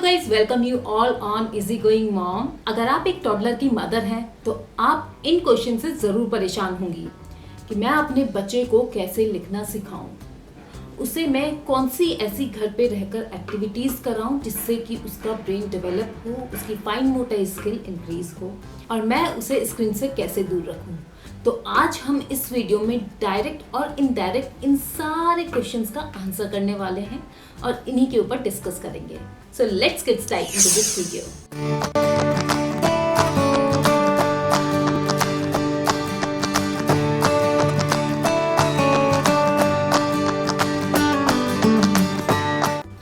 Guys welcome you all on easy going mom. अगर आप एक टॉडलर की मदर हैं तो आप इन क्वेश्चन से जरूर परेशान होंगी कि मैं अपने बच्चे को कैसे लिखना सिखाऊं, उसे मैं कौन सी ऐसी घर पे रहकर एक्टिविटीज कराऊं जिससे कि उसका ब्रेन डेवलप हो, उसकी फाइन मोटर स्किल इंक्रीज हो और मैं उसे स्क्रीन से कैसे दूर रखूं। तो आज हम इस वीडियो में डायरेक्ट और इनडायरेक्ट इन सारे क्वेश्चंस का आंसर करने वाले हैं और इन्हीं के ऊपर डिस्कस करेंगे। So let's get started into this video.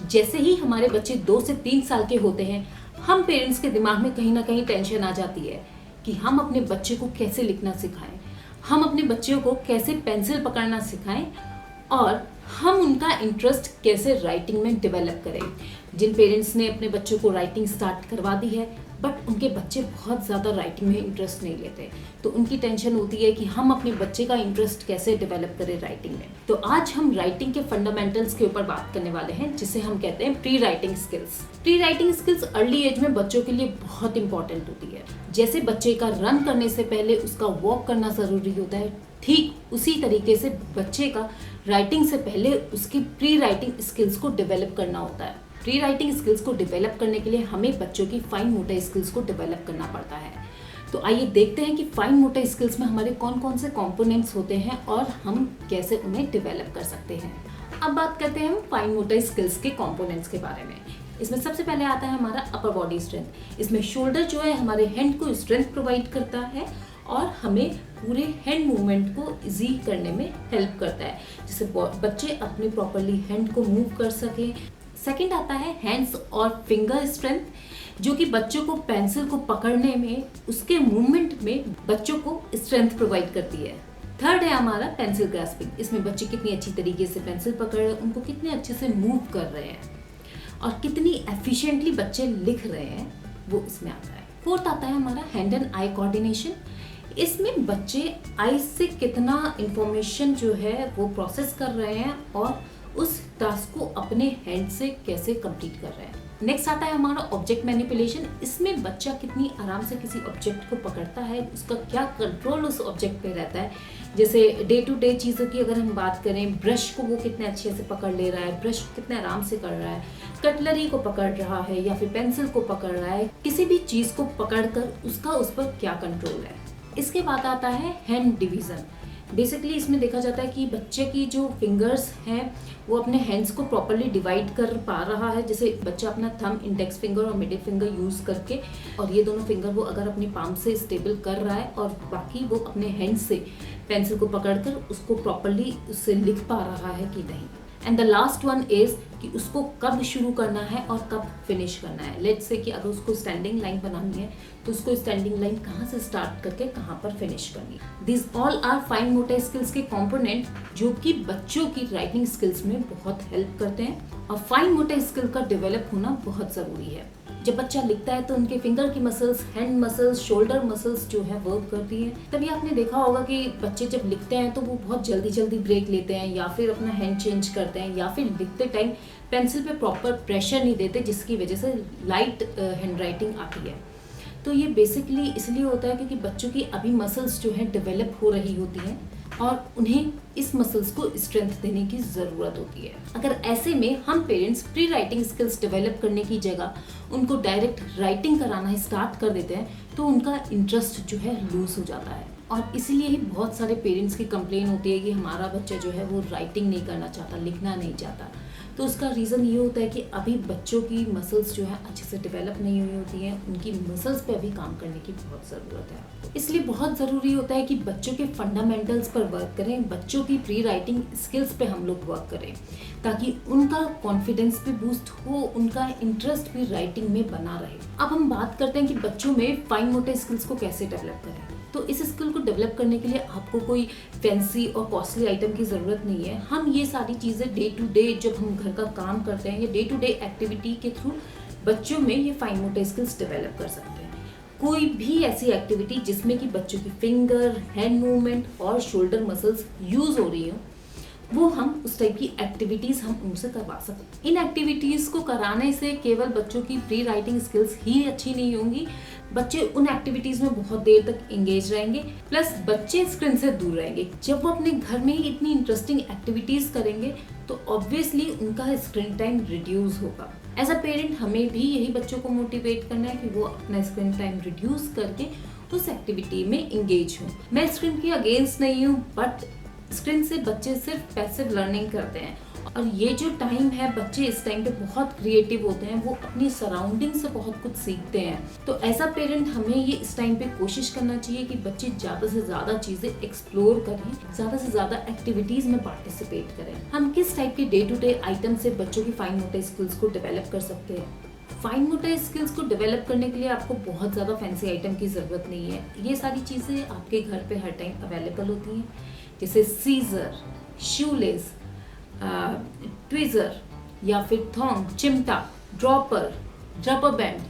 जैसे ही हमारे बच्चे 2 से 3 साल के होते हैं, हम पेरेंट्स के दिमाग में कहीं ना कहीं टेंशन आ जाती है कि हम अपने बच्चे को कैसे लिखना सिखाएं, हम अपने बच्चों को कैसे पेंसिल पकड़ना सिखाएं और हम उनका इंटरेस्ट कैसे राइटिंग में डेवलप करें। जिन पेरेंट्स ने अपने बच्चों को राइटिंग स्टार्ट करवा दी है बट उनके बच्चे बहुत ज़्यादा राइटिंग में इंटरेस्ट नहीं लेते, तो उनकी टेंशन होती है कि हम अपने बच्चे का इंटरेस्ट कैसे डेवलप करें राइटिंग में। तो आज हम राइटिंग के फंडामेंटल्स के ऊपर बात करने वाले हैं, जिसे हम कहते हैं pre writing skills. Pre writing skills early age में बच्चों के लिए बहुत इंपॉर्टेंट होती है। जैसे बच्चे का रन करने से पहले उसका वॉक करना ज़रूरी होता है, ठीक उसी तरीके से बच्चे का राइटिंग से पहले उसकी प्री राइटिंग स्किल्स को डेवलप करना होता है। प्री राइटिंग स्किल्स को डेवलप करने के लिए हमें बच्चों की फाइन मोटर स्किल्स को डेवलप करना पड़ता है। तो आइए देखते हैं कि फाइन मोटर स्किल्स में हमारे कौन कौन से कंपोनेंट्स होते हैं और हम कैसे उन्हें डेवलप कर सकते हैं। अब बात करते हैं हम फाइन मोटर स्किल्स के कंपोनेंट्स के बारे में। इसमें सबसे पहले आता है हमारा अपर बॉडी स्ट्रेंथ। इसमें शोल्डर जो है हमारे हैंड को स्ट्रेंथ प्रोवाइड करता है और हमें पूरे हैंड मूवमेंट को इजी करने में हेल्प करता है, जिससे बच्चे अपने प्रॉपरली हैंड को मूव कर सके। सेकंड आता है हैंड्स और फिंगर स्ट्रेंथ, जो कि बच्चों को पेंसिल को पकड़ने में, उसके मूवमेंट में बच्चों को स्ट्रेंथ प्रोवाइड करती है। थर्ड है हमारा पेंसिल ग्रास्पिंग। इसमें बच्चे कितनी अच्छी तरीके से पेंसिल पकड़ रहे हैं, उनको कितने अच्छे से मूव कर रहे हैं और कितनी एफिशिएंटली बच्चे लिख रहे हैं, वो इसमें आता है। फोर्थ आता है हमारा हैंड एंड आई कोऑर्डिनेशन। इसमें बच्चे आई से कितना इंफॉर्मेशन जो है वो प्रोसेस कर रहे हैं और उस टास्क को अपने हैंड से कैसे कंप्लीट कर रहे हैं। नेक्स्ट आता है हमारा ऑब्जेक्ट मैनिपुलेशन। इसमें बच्चा कितनी आराम से किसी ऑब्जेक्ट को पकड़ता है, उसका क्या कंट्रोल उस ऑब्जेक्ट पे रहता है। जैसे डे टू डे चीज़ों की अगर हम बात करें, ब्रश को वो कितने अच्छे से पकड़ ले रहा है, ब्रश कितने आराम से कर रहा है, कटलरी को पकड़ रहा है या फिर पेंसिल को पकड़ रहा है, किसी भी चीज़ को पकड़कर उसका उस पर क्या कंट्रोल है। इसके बाद आता है हैंड डिवीज़न। बेसिकली इसमें देखा जाता है कि बच्चे की जो फिंगर्स हैं वो अपने हैंड्स को प्रॉपरली डिवाइड कर पा रहा है। जैसे बच्चा अपना थंब, इंडेक्स फिंगर और मिडिल फिंगर यूज़ करके, और ये दोनों फिंगर वो अगर अपनी पाम से स्टेबल कर रहा है और बाकी वो अपने हैंड से पेंसिल को पकड़कर उसको प्रॉपरली उससे लिख पा रहा है कि नहीं। And the last one is कि उसको कब शुरू करना है और कब फिनिश करना है। लेट्स से कि अगर उसको स्टैंडिंग लाइन बनानी है तो उसको स्टैंडिंग लाइन कहाँ से स्टार्ट करके कहाँ पर फिनिश करनी है। This all are fine motor skills के कंपोनेंट जो कि बच्चों की राइटिंग स्किल्स में बहुत हेल्प करते हैं और फाइन मोटर स्किल का डेवलप होना बहुत ज़रूरी है। जब बच्चा लिखता है तो उनके फिंगर की muscles, hand muscles, shoulder muscles जो है वर्क करती है। तभी आपने देखा होगा कि बच्चे जब लिखते हैं तो वो बहुत जल्दी जल्दी ब्रेक लेते हैं या फिर अपना हैंड चेंज करते हैं या फिर लिखते टाइम पेंसिल पे प्रॉपर प्रेशर नहीं देते, जिसकी वजह से लाइट हैंड राइटिंग आती है। तो ये बेसिकली इसलिए होता है क्योंकि बच्चों की अभी मसल्स जो है डेवलप हो रही होती हैं और उन्हें इस मसल्स को स्ट्रेंथ देने की ज़रूरत होती है। अगर ऐसे में हम parents pre writing skills develop करने की जगह उनको डायरेक्ट राइटिंग कराना स्टार्ट कर देते हैं तो उनका इंटरेस्ट जो है लूज हो जाता है और इसीलिए ही बहुत सारे पेरेंट्स की कंप्लेन होती है कि हमारा बच्चा जो है वो राइटिंग नहीं करना चाहता, लिखना नहीं चाहता। तो उसका रीज़न ये होता है कि अभी बच्चों की मसल्स जो है अच्छे से डेवलप नहीं हुई होती हैं, उनकी मसल्स पे अभी काम करने की बहुत ज़रूरत है। इसलिए बहुत ज़रूरी होता है कि बच्चों के फंडामेंटल्स पर वर्क करें, बच्चों की प्री राइटिंग स्किल्स पे हम लोग वर्क करें ताकि उनका कॉन्फिडेंस भी बूस्ट हो, उनका इंटरेस्ट भी राइटिंग में बना रहे। अब हम बात करते हैं कि बच्चों में फाइन मोटर स्किल्स को कैसे डेवलप करें। तो इस स्किल को डेवलप करने के लिए आपको कोई फैंसी और कॉस्टली आइटम की ज़रूरत नहीं है। हम ये सारी चीज़ें डे टू डे जब हम घर का काम करते हैं या डे टू डे एक्टिविटी के थ्रू बच्चों में ये फाइन मोटर स्किल्स डेवलप कर सकते हैं। कोई भी ऐसी एक्टिविटी जिसमें कि बच्चों की फिंगर, हैंड मूवमेंट और शोल्डर मसल्स यूज़ हो रही हो, वो हम उस टाइप की एक्टिविटीज़ हम उनसे करवा सकते हैं। इन एक्टिविटीज़ को कराने से केवल बच्चों की प्री राइटिंग स्किल्स ही अच्छी नहीं होंगी, बच्चे उन एक्टिविटीज़ में बहुत देर तक एंगेज रहेंगे, प्लस बच्चे स्क्रीन से दूर रहेंगे। जब वो अपने घर में ही इतनी इंटरेस्टिंग एक्टिविटीज़ करेंगे तो ऑब्वियसली उनका स्क्रीन टाइम रिड्यूस होगा। एज अ पेरेंट हमें भी यही बच्चों को मोटिवेट करना है कि वो अपना स्क्रीन टाइम रिड्यूस करके उस एक्टिविटी में एंगेज हो। मैं स्क्रीन की अगेंस्ट नहीं हूँ, बट स्क्रीन से बच्चे सिर्फ पैसिव लर्निंग करते हैं, और ये जो टाइम है बच्चे इस टाइम पे बहुत क्रिएटिव होते हैं, वो अपनी सराउंडिंग से बहुत कुछ सीखते हैं। तो एज अ पेरेंट हमें ये इस टाइम पे कोशिश करना चाहिए कि बच्चे ज़्यादा से ज़्यादा चीज़ें एक्सप्लोर करें, ज़्यादा से ज़्यादा एक्टिविटीज़ में पार्टिसिपेट करें। हम किस टाइप के डे टू डे आइटम से बच्चों की फाइन मोटर स्किल्स को डेवलप कर सकते हैं। फाइन मोटर स्किल्स को डेवलप करने के लिए आपको बहुत ज़्यादा फैंसी आइटम की ज़रूरत नहीं है। ये सारी चीज़ें आपके घर पे हर टाइम अवेलेबल होती हैं, जैसे सीजर, शूलेस, ट्विज़र या फिर थॉन्ग, चिमटा, dropper, rubber band,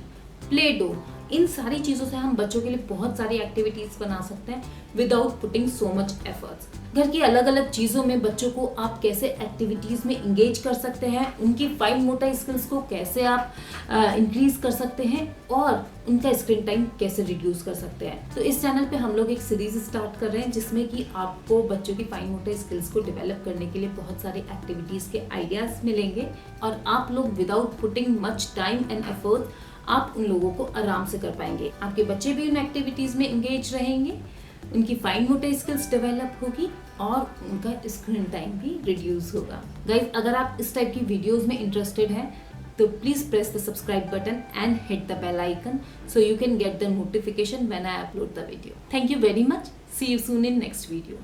Play Doh. इन सारी चीज़ों से हम बच्चों के लिए बहुत सारी एक्टिविटीज़ बना सकते हैं without putting so much efforts. घर की अलग अलग चीज़ों में बच्चों को आप कैसे एक्टिविटीज़ में इंगेज कर सकते हैं, उनकी फाइन मोटर स्किल्स को कैसे आप इंक्रीज कर सकते हैं, और उनका स्क्रीन टाइम कैसे रिड्यूस कर सकते हैं। तो इस चैनल पे हम लोग एक सीरीज स्टार्ट कर रहे हैं जिसमें कि आपको बच्चों की फाइन मोटर स्किल्स को डेवलप करने के लिए बहुत सारी एक्टिविटीज़ के आइडियाज़ मिलेंगे, और आप लोग without putting much time and effort आप उन लोगों को आराम से कर पाएंगे। आपके बच्चे भी उन एक्टिविटीज़ में इंगेज रहेंगे, उनकी फाइन मोटर स्किल्स डेवलप होगी और उनका स्क्रीन टाइम भी रिड्यूस होगा। गाइस, अगर आप इस टाइप की वीडियोस में इंटरेस्टेड हैं तो please press the subscribe button and hit the bell icon so you can get the notification when I upload the video. Thank you very much. See you soon in next video.